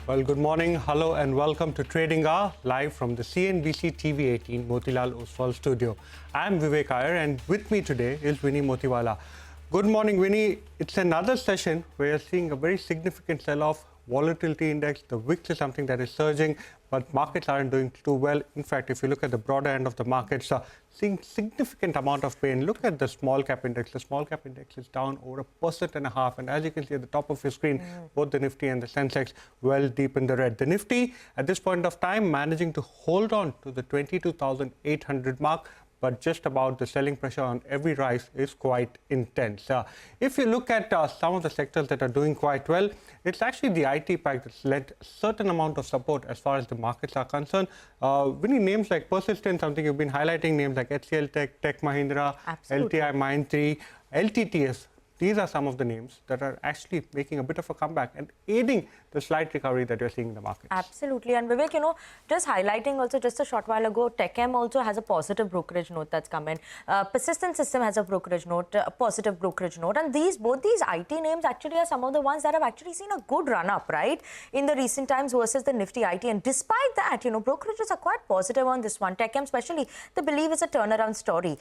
Well, good morning, hello and welcome to Trading Hour, live from the CNBC-TV18 Motilal Oswal studio. I'm Vivek Iyer and with me today is Vinny Motiwala. Good morning, Vinny. It's another session where you're seeing a very significant sell-off. Volatility index, the VIX is something that is surging, but markets aren't doing too well. In fact, if you look at the broader end of the markets, seeing significant amount of pain. Look at the small cap index. The small cap index is down over 1.5%. And as you can see at the top of your screen, both the Nifty and the Sensex well deep in the red. The Nifty at this point of time managing to hold on to the 22,800 mark, but just about the selling pressure on every rise is quite intense. If you look at some of the sectors that are doing quite well, it's actually the IT pack that's led a certain amount of support as far as the markets are concerned. Winning names like Persistent, something you've been highlighting, names like HCL Tech Mahindra, Absolutely. LTI Mindtree, LTTS. These are some of the names that are actually making a bit of a comeback and aiding the slight recovery that you're seeing in the markets. Absolutely. And Vivek, just highlighting also just a short while ago, TechM also has a positive brokerage note that's come in. Persistent System has a brokerage note, a positive brokerage note. And both these IT names actually are some of the ones that have actually seen a good run up, right, in the recent times versus the Nifty IT. And despite that, brokerages are quite positive on this one. TechM especially, they believe it's a turnaround story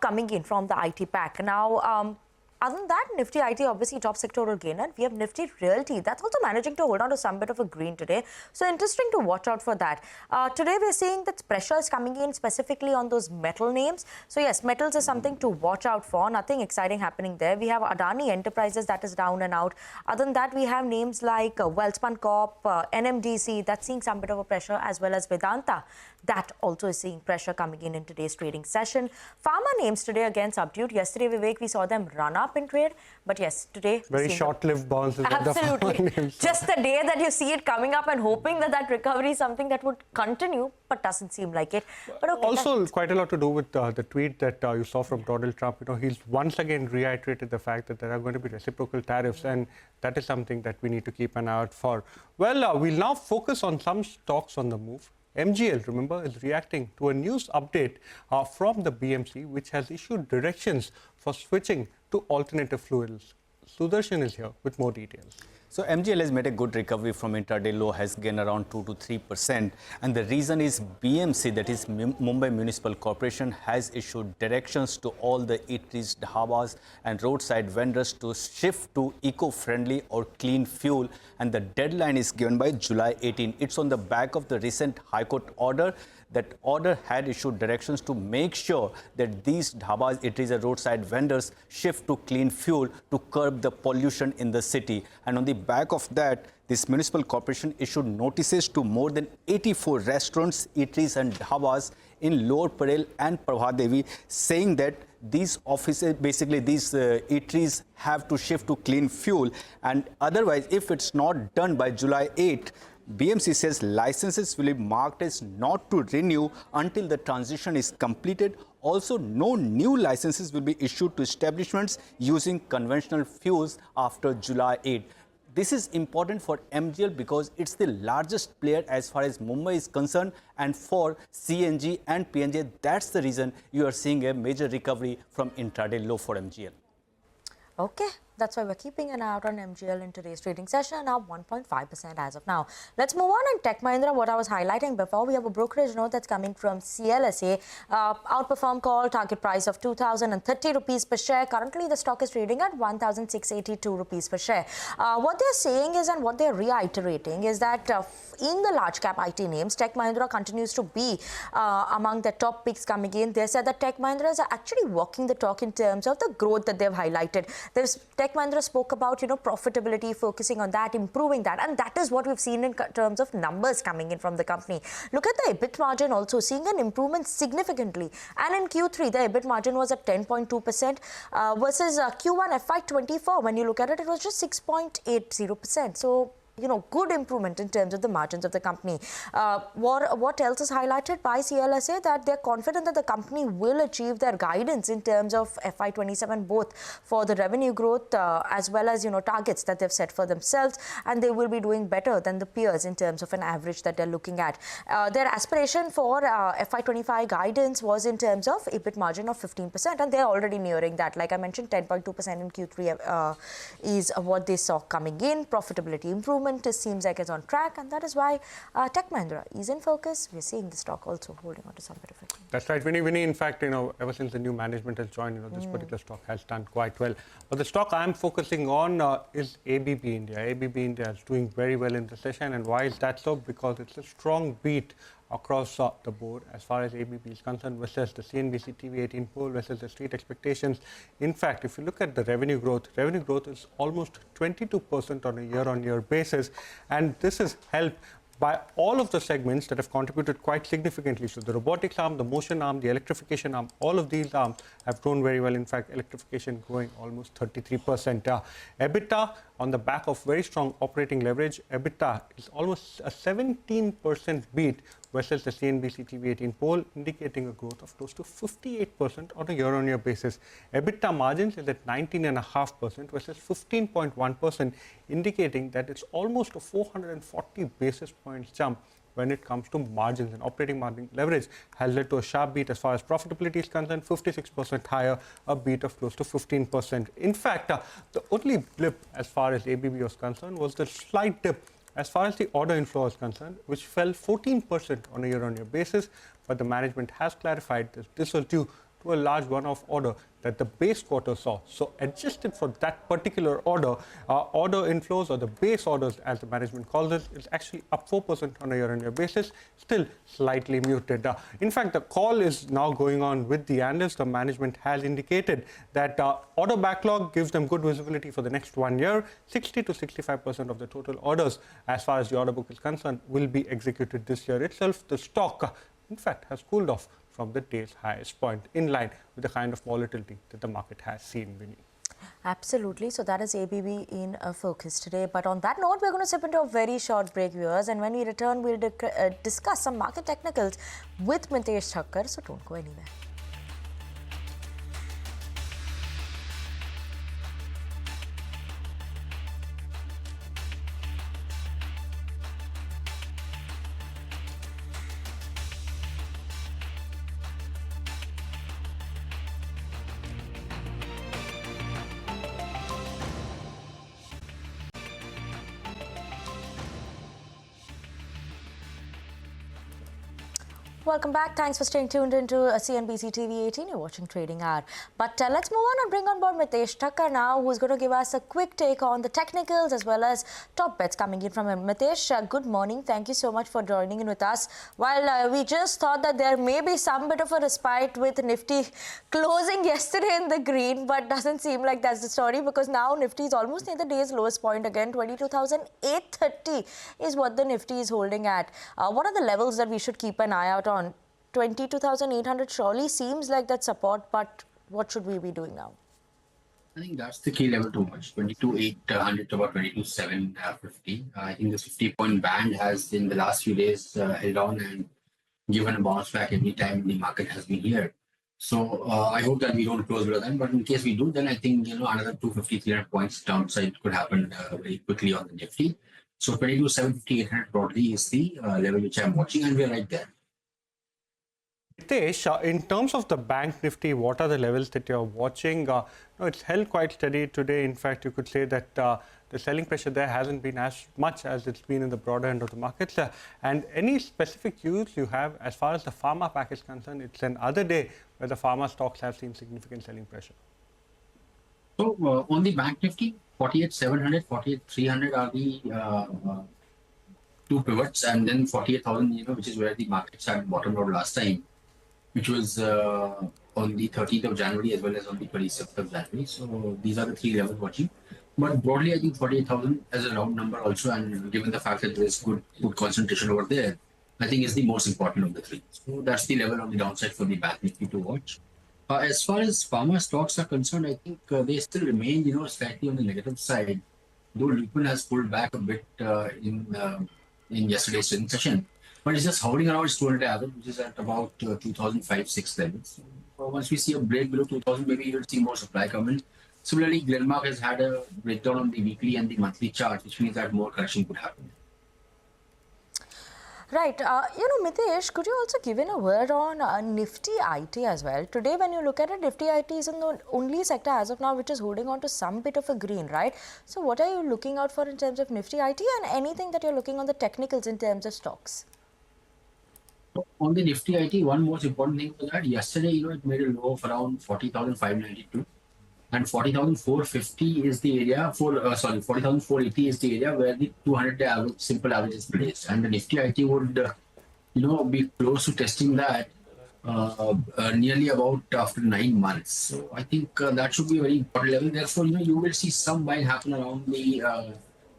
coming in from the IT pack. Now, other than that, Nifty IT obviously top sectoral gainer. We have Nifty Realty. That's also managing to hold on to some bit of a green today. So interesting to watch out for that. Today we're seeing that pressure is coming in specifically on those metal names. So yes, metals is something to watch out for. Nothing exciting happening there. We have Adani Enterprises that is down and out. Other than that, we have names like Welspun Corp, NMDC that's seeing some bit of a pressure, as well as Vedanta. That also is seeing pressure coming in today's trading session. Pharma names today again subdued. Yesterday, Vivek, we saw them run up in trade. But yes, today... Very short-lived bounces. Absolutely. Just the day that you see it coming up and hoping that that recovery is something that would continue, but doesn't seem like it. But okay, also, quite a lot to do with the tweet that you saw from Donald Trump. He's once again reiterated the fact that there are going to be reciprocal tariffs, and that is something that we need to keep an eye out for. Well, we'll now focus on some stocks on the move. MGL, remember, is reacting to a news update from the BMC, which has issued directions for switching to alternative fuels. Sudarshan is here with more details. So MGL has made a good recovery from intraday low, has gained around 2 to 3%. And the reason is BMC, that is Mumbai Municipal Corporation, has issued directions to all the eateries, dhabas and roadside vendors to shift to eco-friendly or clean fuel. And the deadline is given by July 18. It's on the back of the recent High Court order. That order had issued directions to make sure that these dhabas, eateries and roadside vendors shift to clean fuel to curb the pollution in the city. And on the back of that, this municipal corporation issued notices to more than 84 restaurants, eateries and dhabas in Lower Parel and Prabhadevi, saying that these offices, basically these eateries have to shift to clean fuel. And otherwise, if it's not done by July 8, BMC says licenses will be marked as not to renew until the transition is completed. Also, no new licenses will be issued to establishments using conventional fuels after July 8. This is important for MGL because it's the largest player as far as Mumbai is concerned, and for CNG and PNG, that's the reason you are seeing a major recovery from intraday low for MGL. Okay, that's why we're keeping an eye out on MGL in today's trading session, up 1.5% as of now. Let's move on in Tech Mahindra. What I was highlighting before, we have a brokerage note that's coming from CLSA. Outperform call, target price of 2,030 rupees per share. Currently, the stock is trading at 1,682 rupees per share. What they're saying is, and what they're reiterating, is that in the large cap IT names, Tech Mahindra continues to be among the top picks coming in. They said that Tech Mahindra is actually walking the talk in terms of the growth that they've highlighted. Tech Mahindra spoke about, profitability, focusing on that, improving that. And that is what we've seen in terms of numbers coming in from the company. Look at the EBIT margin also, seeing an improvement significantly. And in Q3, the EBIT margin was at 10.2% versus Q1 FY24. When you look at it, it was just 6.80%. So, good improvement in terms of the margins of the company. What else is highlighted by CLSA? That they're confident that the company will achieve their guidance in terms of FY27, both for the revenue growth as well as, targets that they've set for themselves. And they will be doing better than the peers in terms of an average that they're looking at. Their aspiration for FY25 guidance was in terms of EBIT margin of 15%. And they're already nearing that. Like I mentioned, 10.2% in Q3 is what they saw coming in. Profitability improvement movement seems like it's on track, and that is why Tech Mahindra is in focus. We're seeing the stock also holding on to some bit of it. That's right, Vinny. In fact, ever since the new management has joined, this particular stock has done quite well. But the stock I'm focusing on is ABB India. ABB India is doing very well in the session, and why is that so? Because it's a strong beat across the board as far as ABB is concerned versus the CNBC-TV18 poll versus the street expectations. In fact, if you look at the revenue growth is almost 22% on a year-on-year basis, and this is helped by all of the segments that have contributed quite significantly. So the robotics arm, the motion arm, the electrification arm, all of these arms have grown very well. In fact, electrification growing almost 33%. EBITDA on the back of very strong operating leverage, EBITDA is almost a 17% beat versus the CNBC-TV18 poll, indicating a growth of close to 58% on a year-on-year basis. EBITDA margins is at 19.5% versus 15.1%, indicating that it's almost a 440 basis points jump when it comes to margins, and operating margin leverage has led to a sharp beat as far as profitability is concerned, 56% higher, a beat of close to 15%. In fact, the only blip as far as ABB was concerned was the slight dip as far as the order inflow is concerned, which fell 14% on a year-on-year basis, but the management has clarified that this was due to a large one-off order that the base quarter saw. So adjusted for that particular order, order inflows, or the base orders as the management calls it, is actually up 4% on a year-on-year basis, still slightly muted. In fact, the call is now going on with the analysts. The management has indicated that order backlog gives them good visibility for the next 1 year. 60 to 65% of the total orders as far as the order book is concerned will be executed this year itself. The stock, in fact, has cooled off from the day's highest point, in line with the kind of volatility that the market has seen, Vinny. Absolutely. So that is ABB in focus today. But on that note, we're going to slip into a very short break, viewers. And when we return, we'll discuss some market technicals with Mitesh Thakkar. So don't go anywhere. Welcome back. Thanks for staying tuned into CNBC TV18. You're watching Trading Hour. But let's move on and bring on board Mitesh Thakkar now, who's going to give us a quick take on the technicals as well as top bets coming in from him. Mitesh, good morning. Thank you so much for joining in with us. While we just thought that there may be some bit of a respite with Nifty closing yesterday in the green, but doesn't seem like that's the story, because now Nifty is almost near the day's lowest point again. 22,830 is what the Nifty is holding at. What are the levels that we should keep an eye out on? 22,800 surely seems like that support, but what should we be doing now? I think that's the key level to watch, 22,800 to about 22,750. I think this 50-point band has in the last few days held on and given a bounce back every time the market has been here. So I hope that we don't close below that, but in case we do, then I think another 250, 300 points downside could happen very quickly on the Nifty. So 22,750, 800 broadly is the level which I'm watching, and we're right there. Mitesh, in terms of the bank Nifty, what are the levels that you're watching? It's held quite steady today. In fact, you could say that the selling pressure there hasn't been as much as it's been in the broader end of the markets. And any specific cues you have as far as the pharma pack is concerned? It's another day where the pharma stocks have seen significant selling pressure. So on the bank Nifty, 48,700, 48,300 are the two pivots, and then 48,000, which is where the markets had bottomed out last time, which was on the 13th of January as well as on the 26th of January. So these are the three levels watching. But broadly, I think 48,000 as a round number also, and given the fact that there is good concentration over there, I think is the most important of the three. So that's the level on the downside for the bank Nifty to watch. As far as pharma stocks are concerned, I think they still remain, slightly on the negative side, though Lupin has pulled back a bit in yesterday's trading session. But it's just hovering around its 200 average, which is at about 2005-6 levels. So once we see a break below 2000, maybe you'll see more supply come in. Similarly, Glenmark has had a breakdown on the weekly and the monthly chart, which means that more correction could happen. Right. Mitesh, could you also give in a word on Nifty IT as well? Today, when you look at it, Nifty IT is in the only sector as of now which is holding on to some bit of a green, right? So what are you looking out for in terms of Nifty IT and anything that you're looking on the technicals in terms of stocks? On the Nifty IT, one most important thing was that yesterday, it made a low of around 40,592. And 40,450 is the area 40,480 is the area where the 200-day average, simple average is placed. And the Nifty IT would, be close to testing that nearly about after 9 months. So I think that should be a very important level. Therefore, you will see some buying happen around the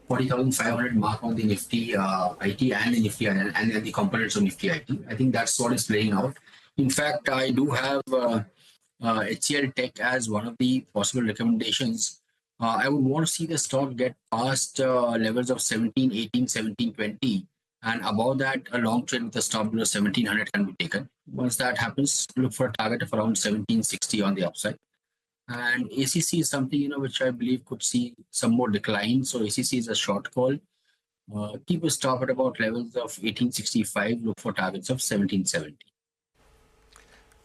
40,500 mark on the Nifty IT and the Nifty and the components of Nifty IT. I think that's what is playing out. In fact, I do have HCL Tech as one of the possible recommendations. I would want to see the stock get past levels of 17, 18, 17, 20. And above that, a long trade with a stop below 1700 can be taken. Once that happens, look for a target of around 1760 on the upside. And ACC is something, which I believe could see some more decline. So ACC is a short call. Keep a stop at about levels of 1865. Look for targets of 1770.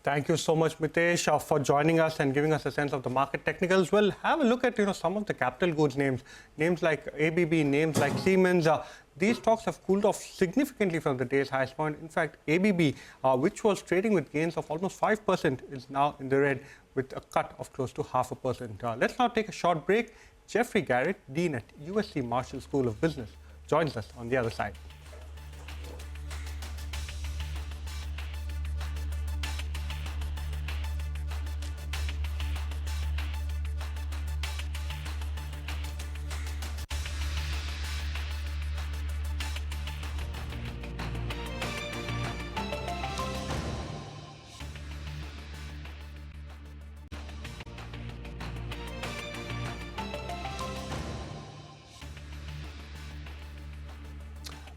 Thank you so much, Mitesh, for joining us and giving us a sense of the market technicals. Well, have a look at some of the capital goods names like ABB, names like Siemens. These stocks have cooled off significantly from the day's highest point. In fact, ABB, which was trading with gains of almost 5%, is now in the red with a cut of close to 0.5%. Let's now take a short break. Jeffrey Garrett, Dean at USC Marshall School of Business, joins us on the other side.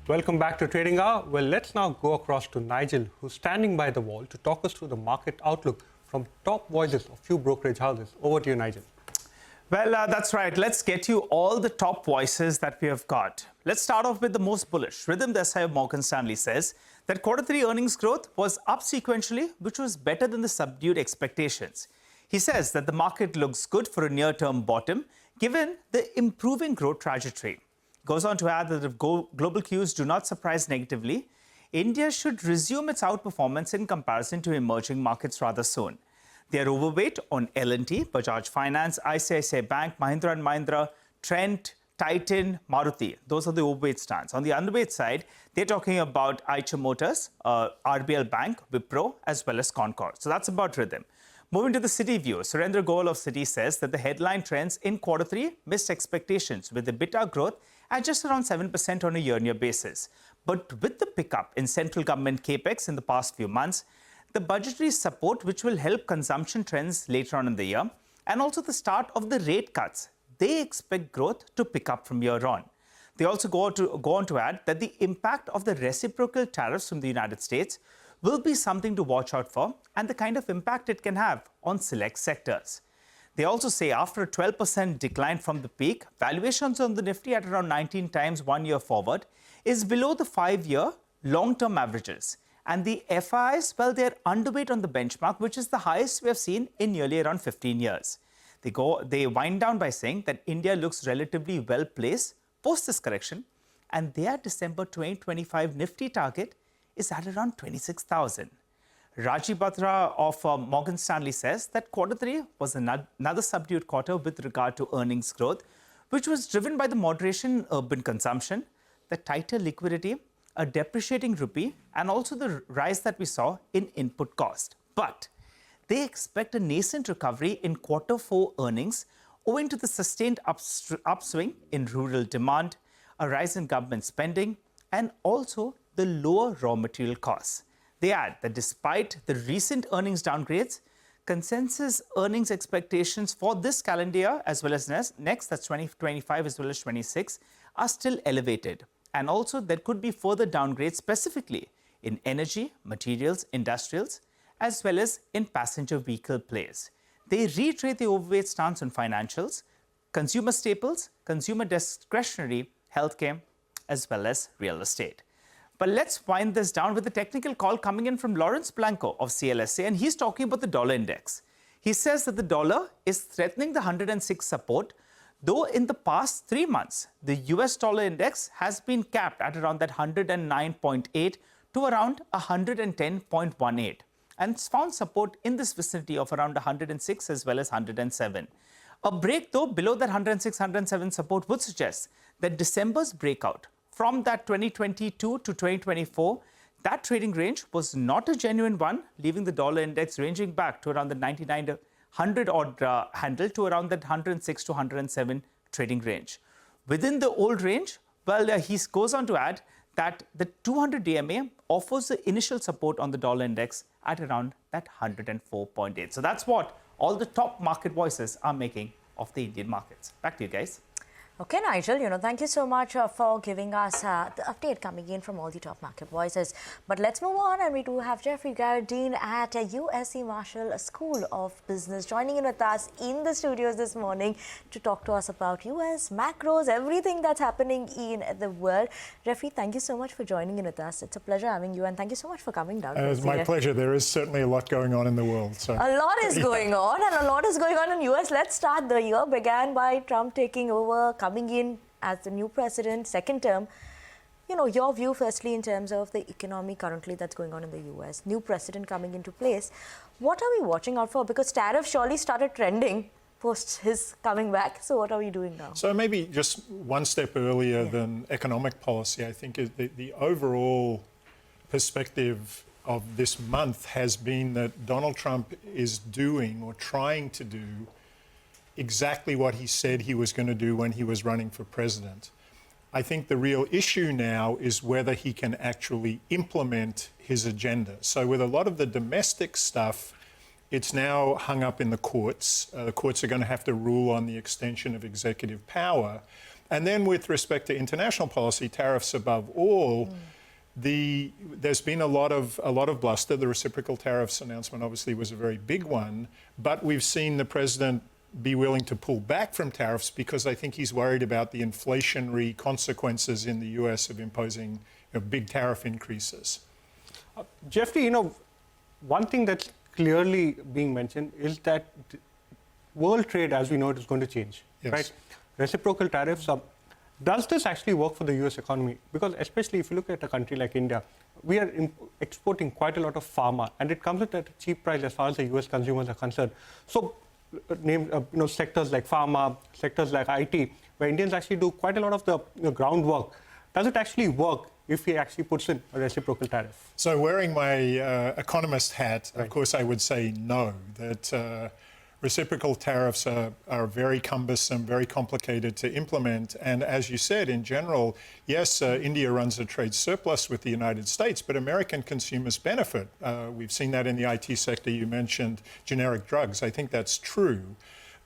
Welcome back to Trading Hour. Well, let's now go across to Nigel, who's standing by the wall to talk us through the market outlook from top voices of few brokerage houses. Over to you, Nigel. Well, that's right. Let's get you all the top voices that we have got. Let's start off with the most bullish. Rhythm Desai of Morgan Stanley says that Q3 earnings growth was up sequentially, which was better than the subdued expectations. He says that the market looks good for a near-term bottom, given the improving growth trajectory. Goes on to add that if global cues do not surprise negatively, India should resume its outperformance in comparison to emerging markets rather soon. They are overweight on L&T, Bajaj Finance, ICICI Bank, Mahindra & Mahindra, Trent, Titan, Maruti. Those are the overweight stands. On the underweight side, they're talking about Eicher Motors, RBL Bank, Wipro, as well as Concord. So that's about Rhythm. Moving to the Citi view, Surendra Goel of Citi says that the headline trends in Q3 missed expectations with EBITDA growth at just around 7% on a year-on-year basis. But with the pickup in central government capex in the past few months, the budgetary support which will help consumption trends later on in the year, and also the start of the rate cuts, they expect growth to pick up from here on. They also go on to add that the impact of the reciprocal tariffs from the United States will be something to watch out for and the kind of impact it can have on select sectors. They also say after a 12% decline from the peak, valuations on the Nifty at around 19 times 1 year forward is below the 5-year long-term averages. And the FIs, well, they're underweight on the benchmark, which is the highest we have seen in nearly around 15 years. They wind down by saying that India looks relatively well placed post this correction, and their December 2025 Nifty target is at around 26,000. Rajiv Batra of Morgan Stanley says that Q3 was another subdued quarter with regard to earnings growth, which was driven by the moderation in urban consumption, the tighter liquidity, a depreciating rupee, and also the rise that we saw in input cost. But they expect a nascent recovery in Q4 earnings owing to the sustained upswing in rural demand, a rise in government spending, and also the lower raw material costs. They add that despite the recent earnings downgrades, consensus earnings expectations for this calendar year as well as next, that's 2025 as well as 26, are still elevated. And also there could be further downgrades specifically in energy, materials, industrials, as well as in passenger vehicle plays. They reiterate the overweight stance on financials, consumer staples, consumer discretionary, healthcare, as well as real estate. But let's wind this down with a technical call coming in from Lawrence Blanco of CLSA, and he's talking about the dollar index. He says that the dollar is threatening the 106 support, though in the past 3 months, the US dollar index has been capped at around that 109.8 to around 110.18, and it's found support in this vicinity of around 106 as well as 107. A break, though, below that 106, 107 support would suggest that December's breakout from that 2022 to 2024, that trading range was not a genuine one, leaving the dollar index ranging back to around the 99-100 odd handle to around that 106 to 107 trading range. Within the old range, well, he goes on to add that the 200 DMA offers the initial support on the dollar index at around that 104.8. So that's what all the top market voices are making of the Indian markets. Back to you guys. Okay, Nigel, thank you so much for giving us the update coming in from all the top market voices. But let's move on, and we do have Jeffrey Garrett, Dean at USC Marshall School of Business, joining in with us in the studios this morning to talk to us about US macros, everything that's happening in the world. Jeffrey, thank you so much for joining in with us. It's a pleasure having you, and thank you so much for coming down. It's my pleasure. There is certainly a lot going on in the world. So. A lot is going on, and a lot is going on in US. Let's start. The year began by Trump taking over, coming in as the new president, second term. Your view firstly in terms of the economy currently that's going on in the US, new president coming into place. What are we watching out for? Because tariffs surely started trending post his coming back. So what are we doing now? So maybe just one step earlier than economic policy, I think is the overall perspective of this month has been that Donald Trump is doing or trying to do exactly what he said he was going to do when he was running for president. I think the real issue now is whether he can actually implement his agenda. So with a lot of the domestic stuff, it's now hung up in the courts. The courts are going to have to rule on the extension of executive power. And then with respect to international policy, tariffs above all, there's been a lot of bluster. The reciprocal tariffs announcement obviously was a very big one, but we've seen the president be willing to pull back from tariffs because I think he's worried about the inflationary consequences in the US of imposing big tariff increases. Jeffrey, one thing that's clearly being mentioned is that world trade, as we know it, is going to change, yes. right? Reciprocal tariffs. Does this actually work for the US economy? Because especially if you look at a country like India, we are exporting quite a lot of pharma, and it comes at a cheap price as far as the US consumers are concerned. So, sectors like pharma, sectors like IT, where Indians actually do quite a lot of the groundwork. Does it actually work if he actually puts in a reciprocal tariff? So wearing my economist hat, of course, I would say no, that reciprocal tariffs are very cumbersome, very complicated to implement. And as you said, in general, yes, India runs a trade surplus with the United States, but American consumers benefit. We've seen that in the IT sector. You mentioned generic drugs. I think that's true.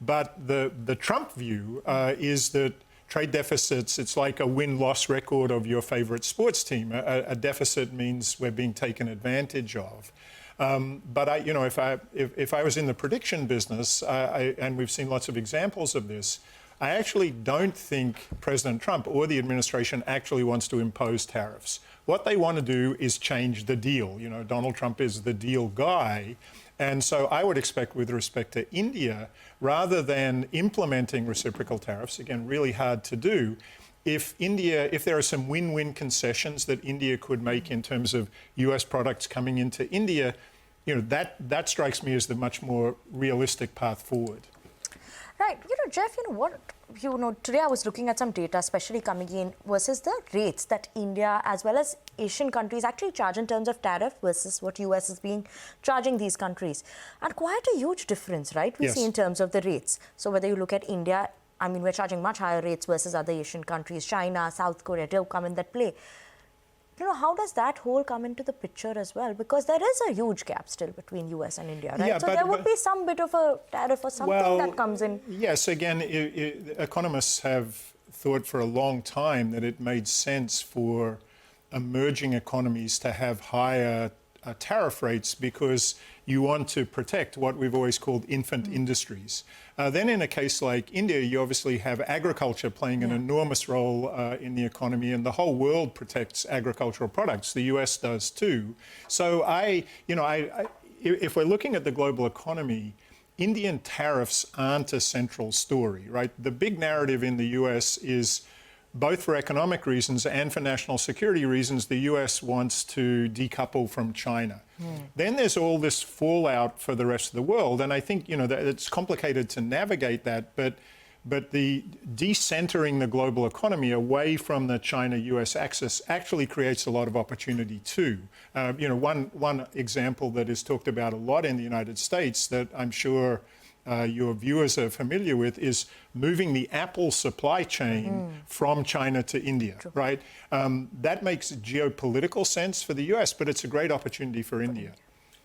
But the Trump view is that trade deficits, it's like a win-loss record of your favorite sports team. A deficit means we're being taken advantage of. But if I was in the prediction business, and we've seen lots of examples of this, I actually don't think President Trump or the administration actually wants to impose tariffs. What they want to do is change the deal. Donald Trump is the deal guy. And so I would expect with respect to India, rather than implementing reciprocal tariffs, again, really hard to do, if there are some win-win concessions that India could make in terms of US products coming into India, that strikes me as the much more realistic path forward. Right. Jeff, today I was looking at some data, especially coming in versus the rates that India as well as Asian countries actually charge in terms of tariff versus what US is being charging these countries. And quite a huge difference, right? We Yes. see in terms of the rates. So whether you look at India, we're charging much higher rates versus other Asian countries, China, South Korea, do come in that play. How does that whole come into the picture as well? Because there is a huge gap still between US and India, right? Yeah, so there would be some bit of a tariff or something that comes in. Yes, again, economists have thought for a long time that it made sense for emerging economies to have higher tariff rates because you want to protect what we've always called infant industries. Then in a case like India, you obviously have agriculture playing an enormous role in the economy, and the whole world protects agricultural products. The US does too. So if we're looking at the global economy, Indian tariffs aren't a central story, right? The big narrative in the US is both for economic reasons and for national security reasons, the US wants to decouple from China. Then there's all this fallout for the rest of the world, and I think that it's complicated to navigate that, but the decentering the global economy away from the China-US axis actually creates a lot of opportunity too. One example that is talked about a lot in the United States that I'm sure your viewers are familiar with is moving the Apple supply chain from China to India, right? That makes geopolitical sense for the US, but it's a great opportunity for India.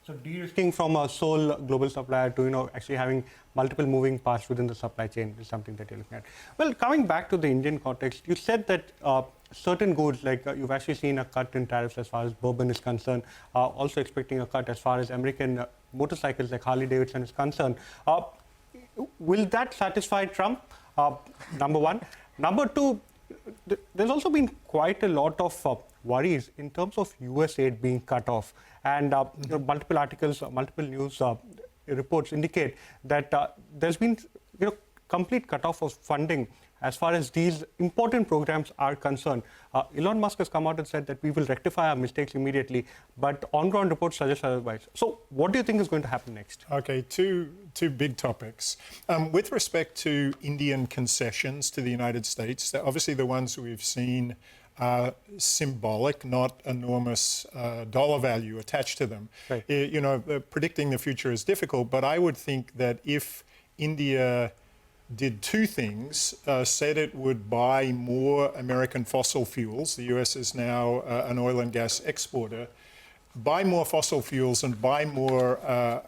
So de-risking from a sole global supplier to actually having multiple moving parts within the supply chain is something that you're looking at. Well, coming back to the Indian context, you said that certain goods, like you've actually seen a cut in tariffs as far as bourbon is concerned, also expecting a cut as far as American motorcycles like Harley Davidson is concerned. Will that satisfy Trump? Number one. Number two, there's also been quite a lot of worries in terms of US aid being cut off. And multiple articles, multiple news reports indicate that there's been complete cutoff of funding as far as these important programs are concerned. Elon Musk has come out and said that we will rectify our mistakes immediately, but on-ground reports suggest otherwise. So what do you think is going to happen next? Okay, two big topics. With respect to Indian concessions to the United States, obviously the ones we've seen are symbolic, not enormous dollar value attached to them. Right. Predicting the future is difficult, but I would think that if India did two things, said it would buy more American fossil fuels, the US is now an oil and gas exporter, buy more fossil fuels and buy more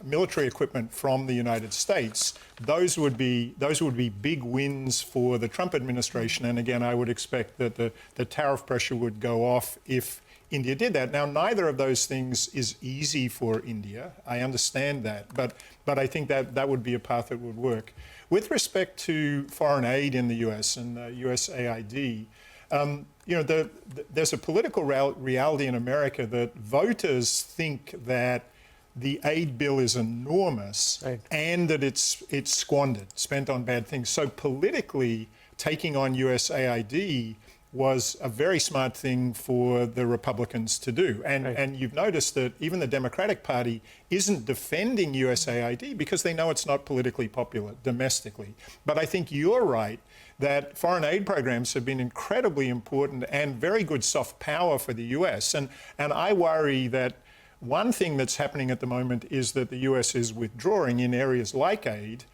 military equipment from the United States, those would be big wins for the Trump administration. And again, I would expect that the tariff pressure would go off if India did that. Now, neither of those things is easy for India. I understand that, but I think that would be a path that would work. With respect to foreign aid in the US and USAID, there's a political reality in America that voters think that the aid bill is enormous, right, and that it's squandered, spent on bad things. So politically, taking on USAID was a very smart thing for the Republicans to do. And you've noticed that even the Democratic Party isn't defending USAID because they know it's not politically popular domestically. But I think you're right that foreign aid programs have been incredibly important and very good soft power for the US. And I worry that one thing that's happening at the moment is that the US is withdrawing in areas like aid,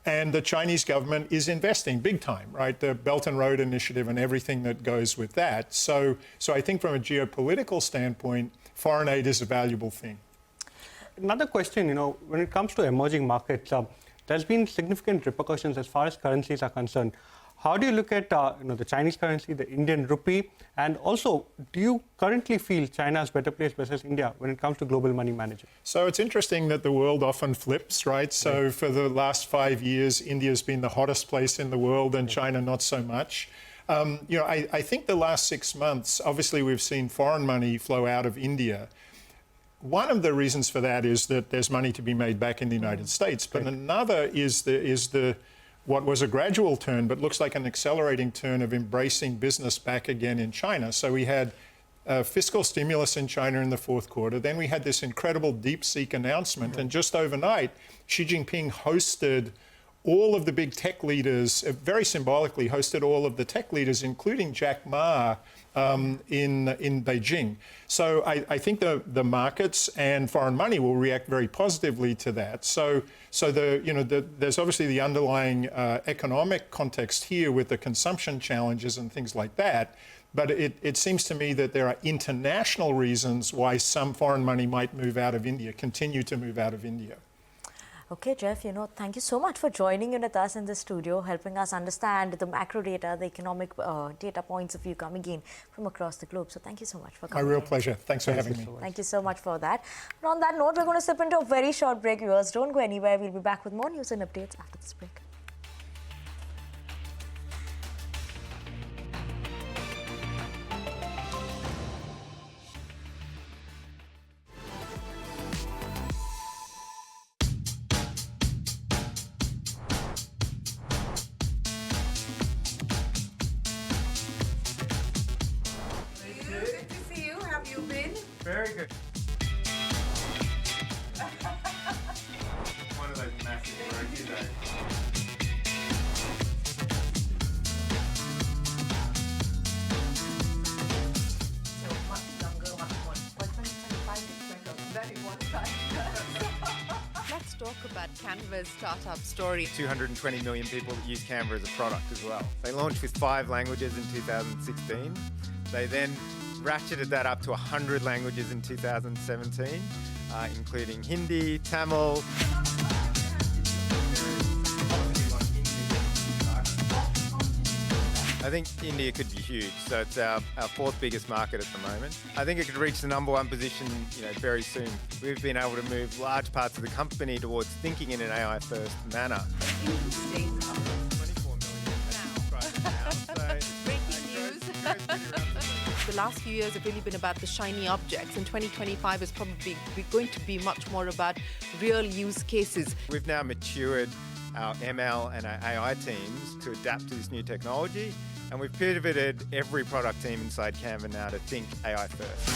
and the Chinese government is investing big time, right? The Belt and Road Initiative and everything that goes with that. So I think from a geopolitical standpoint, foreign aid is a valuable thing. Another question, when it comes to emerging markets, there's been significant repercussions as far as currencies are concerned. How do you look at the Chinese currency, the Indian rupee, and also do you currently feel China is better placed versus India when it comes to global money management? So it's interesting that the world often flips, right? So for the last 5 years, India's been the hottest place in the world and China not so much. I think the last 6 months, obviously we've seen foreign money flow out of India. One of the reasons for that is that there's money to be made back in the United States, but another is what was a gradual turn, but looks like an accelerating turn of embracing business back again in China. So we had fiscal stimulus in China in the fourth quarter. Then we had this incredible DeepSeek announcement. And just overnight, Xi Jinping hosted all of the big tech leaders, very symbolically hosted all of the tech leaders, including Jack Ma, in Beijing. So I think the markets and foreign money will react very positively to that. So there's obviously the underlying economic context here with the consumption challenges and things like that. But it seems to me that there are international reasons why some foreign money might move out of India, continue to move out of India. Okay, Jeff, thank you so much for joining in with us in the studio, helping us understand the macro data, the economic data points of view coming in from across the globe. So thank you so much for coming. My real pleasure. Thanks for having me. Thank you so much for that. And on that note, we're going to slip into a very short break. Viewers, don't go anywhere. We'll be back with more news and updates after this break. Good to see you. Have you been? Very good. One of those massive working days. So much longer, much more. Well, 2025 is going to very volatile. Let's talk about Canva's startup story. 220 million people that use Canva as a product as well. They launched with 5 languages in 2016. They then ratcheted that up to 100 languages in 2017, including Hindi, Tamil. I think India could be huge, so it's our 4th biggest market at the moment. I think it could reach the #1 position, very soon. We've been able to move large parts of the company towards thinking in an AI-first manner. Interesting. 24 million subscribers now, so Breaking news. The last few years have really been about the shiny objects, and 2025 is probably going to be much more about real use cases. we've now matured our ML and our AI teams to adapt to this new technology, and we've pivoted every product team inside Canva now to think AI first.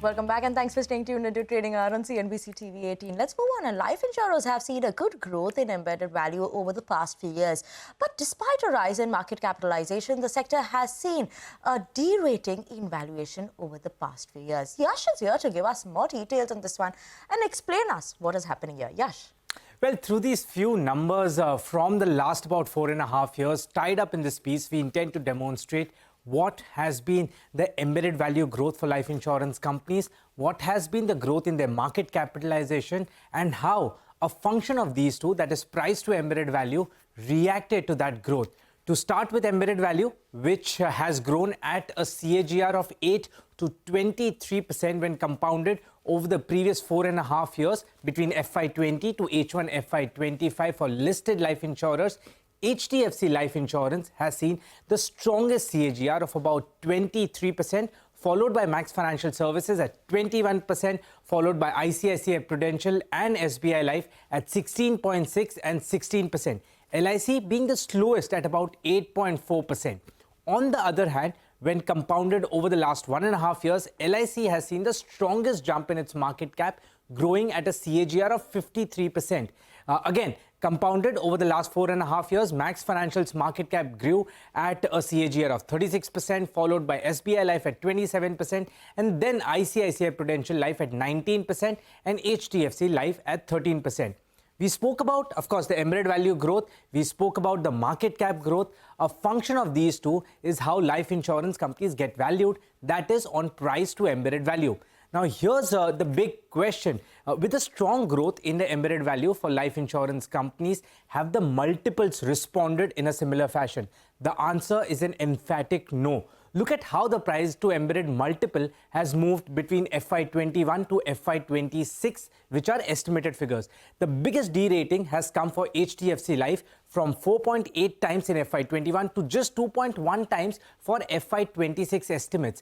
Welcome back and thanks for staying tuned into Trading Hour on CNBC-TV18. Let's move on. And life insurers have seen a good growth in embedded value over the past few years. But despite a rise in market capitalization, the sector has seen a derating in valuation over the past few years. Yash is here to give us more details on this one and explain us what is happening here. Yash. Well, through these few numbers from the last about 4.5 years tied up in this piece, we intend to demonstrate what has been the embedded value growth for life insurance companies, what has been the growth in their market capitalization, and how a function of these two, that is price to embedded value, reacted to that growth. To start with embedded value, which has grown at a CAGR of 8 to 23% when compounded over the previous 4.5 years between FY20 to H1 FY25 for listed life insurers. HDFC Life Insurance has seen the strongest CAGR of about 23%, followed by Max Financial Services at 21%, followed by ICICI Prudential and SBI Life at 16.6% and 16%. LIC being the slowest at about 8.4%. On the other hand, when compounded over the last 1.5 years, LIC has seen the strongest jump in its market cap, growing at a CAGR of 53%. Again, compounded over the last 4.5 years, Max Financial's market cap grew at a CAGR of 36%, followed by SBI Life at 27%, and then ICICI Prudential Life at 19%, and HDFC Life at 13%. We spoke about, of course, the embedded value growth. We spoke about the market cap growth. A function of these two is how life insurance companies get valued, that is on price to embedded value. Now, here's the big question. With a strong growth in the embedded value for life insurance companies, have the multiples responded in a similar fashion? The answer is an emphatic no. Look at how the price to embedded multiple has moved between FY21 to FY26, which are estimated figures. The biggest derating has come for HDFC Life from 4.8 times in FY21 to just 2.1 times for FY26 estimates.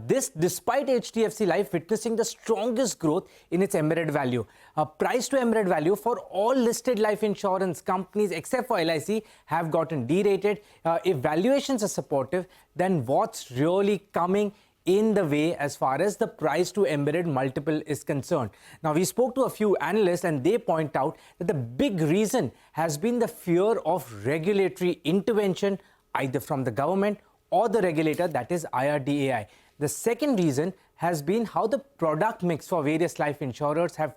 This despite HDFC Life witnessing the strongest growth in its embedded value. Price to embedded value for all listed life insurance companies except for LIC have gotten derated. If valuations are supportive, then what's really coming in the way as far as the price to embedded multiple is concerned? Now, we spoke to a few analysts and they point out that the big reason has been the fear of regulatory intervention either from the government or the regulator, that is IRDAI. The second reason has been how the product mix for various life insurers have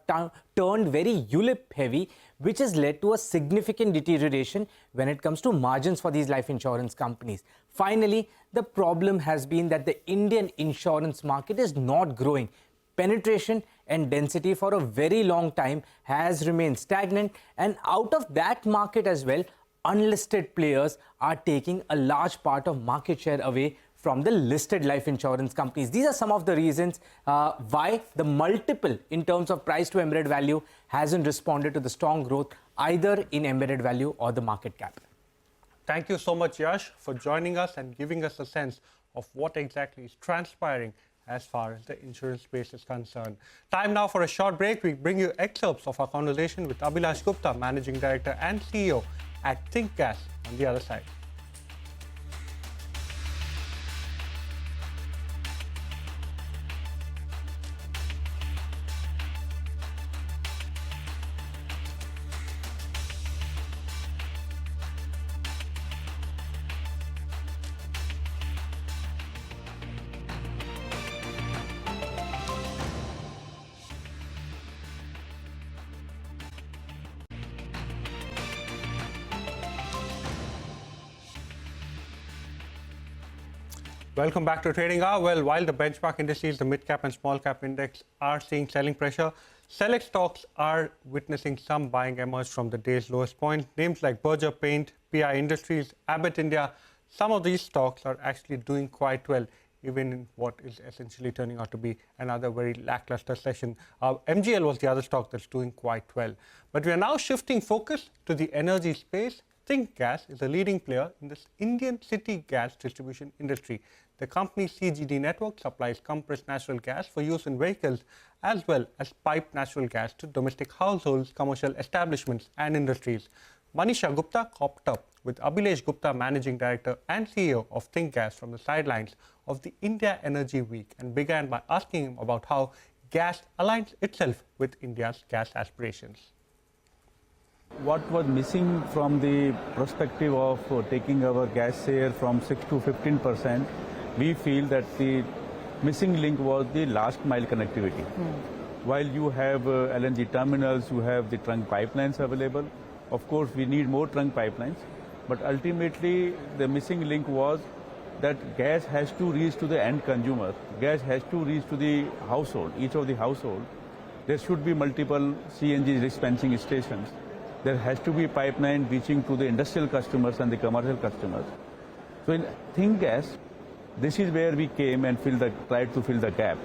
turned very ULIP heavy, which has led to a significant deterioration when it comes to margins for these life insurance companies. Finally, the problem has been that the Indian insurance market is not growing. Penetration and density for a very long time has remained stagnant, and out of that market as well, unlisted players are taking a large part of market share away from the listed life insurance companies. These are some of the reasons why the multiple in terms of price to embedded value hasn't responded to the strong growth either in embedded value or the market cap. Thank you so much, Yash, for joining us and giving us a sense of what exactly is transpiring as far as the insurance space is concerned. Time now for a short break. We bring you excerpts of our conversation with Abhilash Gupta, Managing Director and CEO at Think Gas, on the other side. Welcome back to Trading Hour. Well, while the benchmark indices, the mid-cap and small-cap index are seeing selling pressure, select stocks are witnessing some buying emerge from the day's lowest point. Names like Berger Paint, PI Industries, ABB India, some of these stocks are actually doing quite well, even in what is essentially turning out to be another very lackluster session. MGL was the other stock that's doing quite well. But we are now shifting focus to the energy space. Think Gas is a leading player in this Indian city gas distribution industry. The company's CGD network supplies compressed natural gas for use in vehicles as well as piped natural gas to domestic households, commercial establishments and industries. Manisha Gupta caught up with Abhilash Gupta, Managing Director and CEO of Think Gas, from the sidelines of the India Energy Week and began by asking him about how gas aligns itself with India's gas aspirations. What was missing from the perspective of taking our gas share from 6 to 15%, we feel that the missing link was the last mile connectivity. While you have LNG terminals, you have the trunk pipelines available. Of course, we need more trunk pipelines, but ultimately the missing link was that gas has to reach to the end consumer. Gas has to reach to the household, each of the household. There should be multiple CNG dispensing stations. There has to be pipeline reaching to the industrial customers and the commercial customers. So in Think Gas, this is where we came and tried to fill the gap.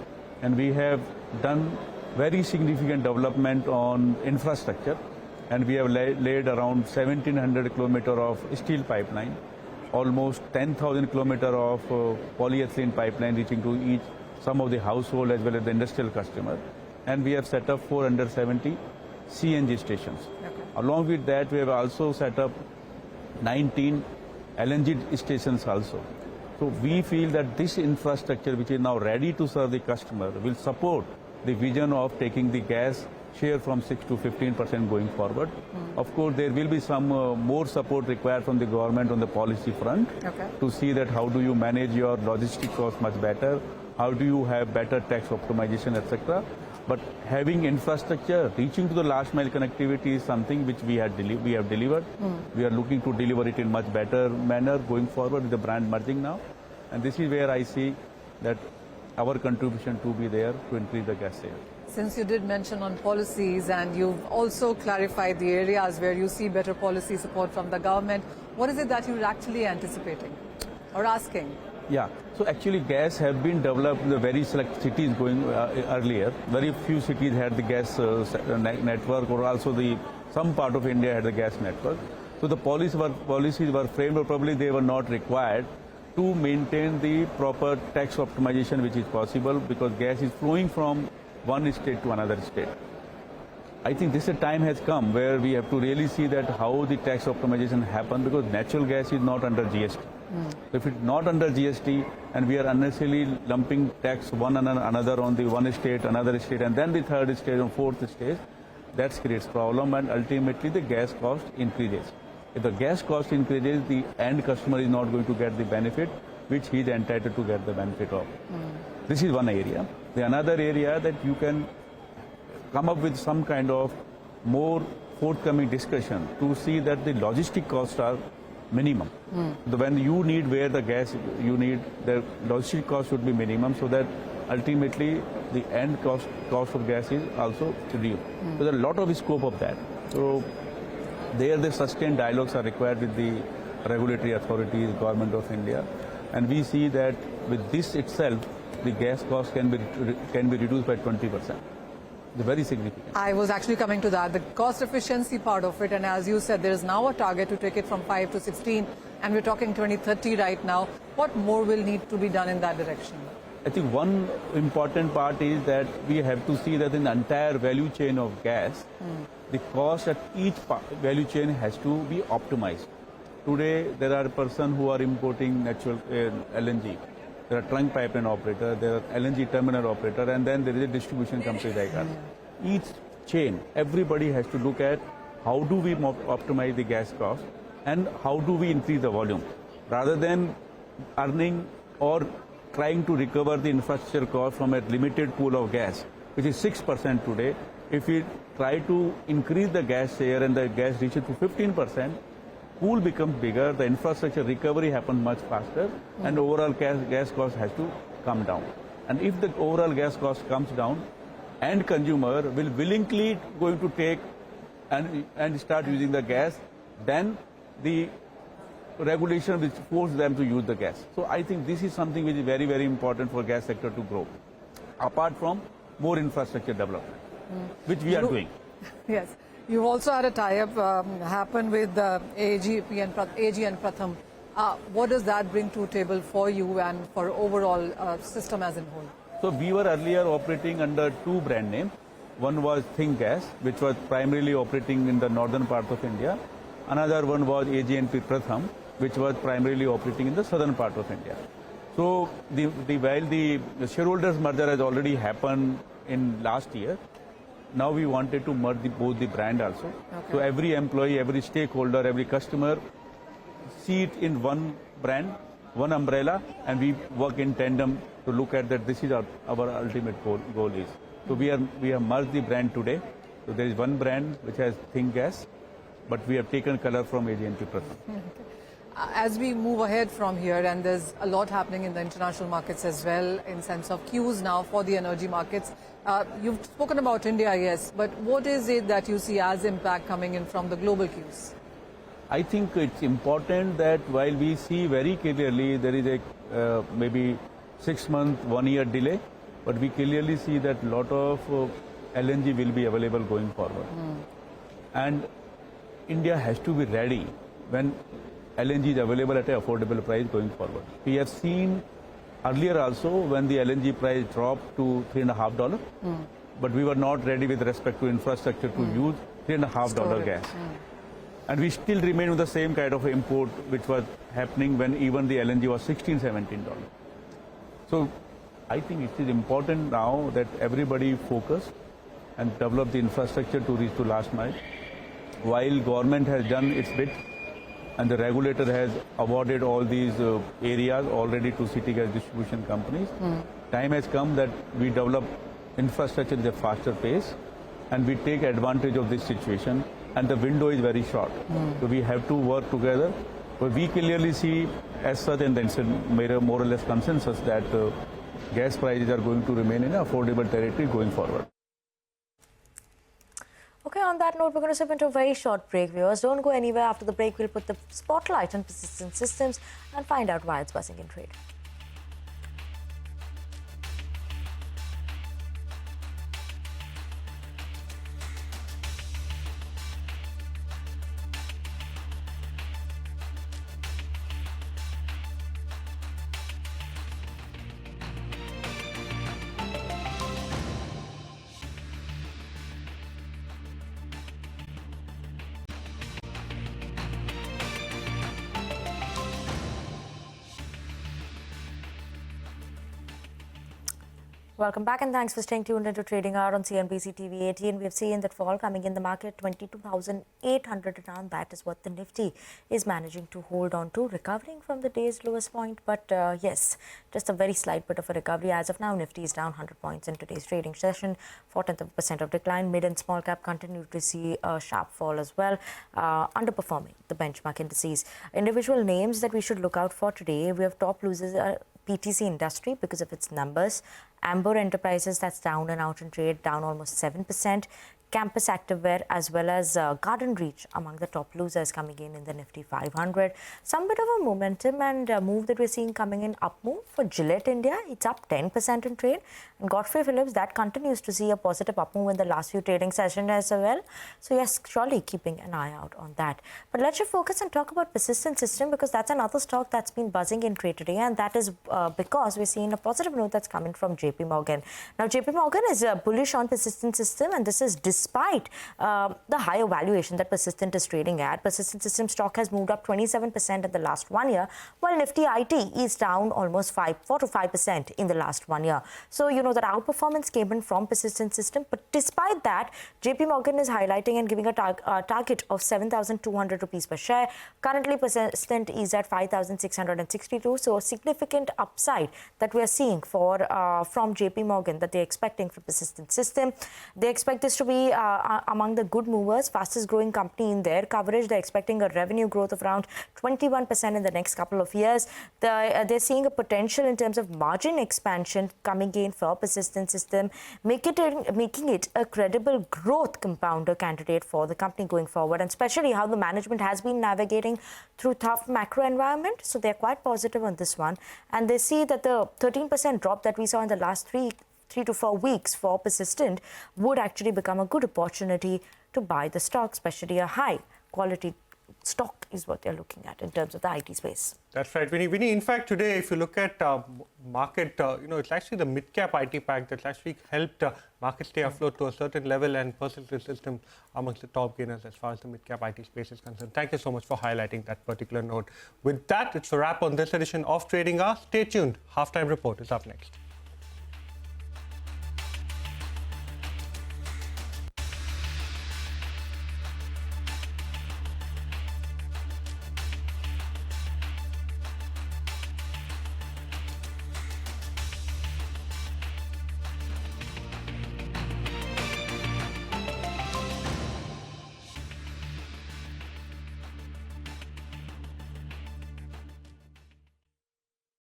And we have done very significant development on infrastructure. And we have laid around 1,700 kilometers of steel pipeline, almost 10,000 kilometers of polyethylene pipeline reaching to some of the household as well as the industrial customer. And we have set up 470 CNG stations. Okay. Along with that, we have also set up 19 LNG stations also. So we feel that this infrastructure, which is now ready to serve the customer, will support the vision of taking the gas share from 6 to 15% going forward. Of course, there will be some more support required from the government on the policy front to see that how do you manage your logistic costs much better, how do you have better tax optimization, etc. But having infrastructure reaching to the last mile connectivity is something which we have delivered. We are looking to deliver it in much better manner going forward with the brand merging now. And this is where I see that our contribution to be there to increase the gas sale. Since you did mention on policies and you've also clarified the areas where you see better policy support from the government, what is it that you're actually anticipating or asking? Yeah, so actually gas have been developed in the very select cities going earlier. Very few cities had the gas network, or also some part of India had the gas network. So the policies were framed, but probably they were not required to maintain the proper tax optimization which is possible, because gas is flowing from one state to another state. I think this time has come where we have to really see that how the tax optimization happen, because natural gas is not under GST. So if it's not under GST and we are unnecessarily lumping tax one and another on the one state, another state, and then the third state and fourth state, that creates problem, and ultimately the gas cost increases. If the gas cost increases, the end customer is not going to get the benefit which he is entitled to get the benefit of. This is one area. The another area that you can come up with some kind of more forthcoming discussion to see that the logistic costs are minimum. When you need where the gas you need, the logistic cost should be minimum, so that ultimately the end cost of gas is also reduced. So there are a lot of scope of that. So there the sustained dialogues are required with the regulatory authorities, Government of India, and we see that with this itself, the gas cost can be reduced by 20%. It's very significant. I was actually coming to that, the cost efficiency part of it, and as you said, there is now a target to take it from 5 to 16, and we're talking 2030 right now. What more will need to be done in that direction? I think one important part is that we have to see that in the entire value chain of gas, the cost at each value chain has to be optimized. Today, there are persons who are importing natural LNG. There are trunk pipeline operator, there are LNG terminal operator, and then there is a distribution company like us. Each chain, everybody has to look at how do we optimize the gas cost and how do we increase the volume, rather than earning or trying to recover the infrastructure cost from a limited pool of gas, which is 6% today. If we try to increase the gas share and the gas reaches to 15%, pool becomes bigger, the infrastructure recovery happens much faster, and overall gas cost has to come down. And if the overall gas cost comes down, end consumer will willingly going to take and start using the gas, then the regulation which force them to use the gas. So I think this is something which is very, very important for gas sector to grow, apart from more infrastructure development, which we are doing. Yes. You've also had a tie-up happen with AG and Pratham. What does that bring to table for you and for overall system as a whole? So we were earlier operating under two brand names. One was Think Gas, which was primarily operating in the northern part of India. Another one was AG&P Pratham, which was primarily operating in the southern part of India. So while the shareholders merger has already happened in last year, now we wanted to merge both the brand also. Okay. So every employee, every stakeholder, every customer see it in one brand, one umbrella, and we work in tandem to look at that. This is our ultimate goal is. So we have merged the brand today. So there is one brand which has Think Gas, but we have taken color from AG&P Pratham. As we move ahead from here, and there's a lot happening in the international markets as well, in sense of cues now for the energy markets. You've spoken about India, yes, but what is it that you see as impact coming in from the global cues? I think it's important that while we see very clearly there is a maybe 6 month, 1 year delay, but we clearly see that a lot of LNG will be available going forward. And India has to be ready when LNG is available at an affordable price going forward. We have seen earlier also when the LNG price dropped to $3.50, but we were not ready with respect to infrastructure to use $3.50 gas. And we still remain with the same kind of import which was happening when even the LNG was $16, $17. So I think it is important now that everybody focus and develop the infrastructure to reach to last mile. While government has done its bit, and the regulator has awarded all these areas already to city gas distribution companies. Time has come that we develop infrastructure at a faster pace and we take advantage of this situation, and the window is very short. So we have to work together. But we clearly see as such, and then more or less consensus that gas prices are going to remain in affordable territory going forward. Okay, on that note, we're going to step into a very short break. Viewers, don't go anywhere. After the break, we'll put the spotlight on persistent systems and find out why it's buzzing in trade. Welcome back and thanks for staying tuned into Trading Hour on CNBC-TV18. We have seen that fall coming in the market, 22,800 around. That is what the Nifty is managing to hold on to, recovering from the day's lowest point. But yes, just a very slight bit of a recovery. As of now, Nifty is down 100 points in today's trading session, 0.4% of decline. Mid and small cap continue to see a sharp fall as well, underperforming the benchmark indices. Individual names that we should look out for today, we have top losers. PTC Industry because of its numbers. Amber Enterprises, that's down and out in trade, down almost 7%. Campus Activewear as well as Garden Reach among the top losers coming in the Nifty 500. Some bit of a momentum and move that we're seeing coming in up move for Gillette India. It's up 10% in trade. And Godfrey Phillips, that continues to see a positive up move in the last few trading sessions as well. So yes, surely keeping an eye out on that. But let's just focus and talk about Persistent System because that's another stock that's been buzzing in trade today. And that is because we're seeing a positive note that's coming from JP Morgan. Now, JP Morgan is bullish on Persistent System, and this is despite the higher valuation that Persistent is trading at. Persistent System stock has moved up 27% in the last 1 year, while Nifty IT is down almost 4 to 5% in the last 1 year. So, you know, that outperformance came in from Persistent System. But despite that, JP Morgan is highlighting and giving a target of 7,200 rupees per share. Currently, Persistent is at 5,662. So, a significant upside that we are seeing for from JP Morgan that they're expecting for Persistent System. They expect this to be among the good movers, fastest growing company in their coverage. They're expecting a revenue growth of around 21% in the next couple of years. They're seeing a potential in terms of margin expansion coming in for Persistent System, making it a credible growth compounder candidate for the company going forward, and especially how the management has been navigating through tough macro environment. So they're quite positive on this one, and they see that the 13% drop that we saw in the last 3 to 4 weeks for Persistent would actually become a good opportunity to buy the stock, especially a high quality stock is what they're looking at in terms of the IT space. That's right, Vinny. In fact, today, if you look at market, it's actually the mid-cap IT pack that's actually helped market stay afloat to a certain level, and Persistent System amongst the top gainers as far as the mid-cap IT space is concerned. Thank you so much for highlighting that particular note. With that, it's a wrap on this edition of Trading Hour. Stay tuned. Halftime report is up next.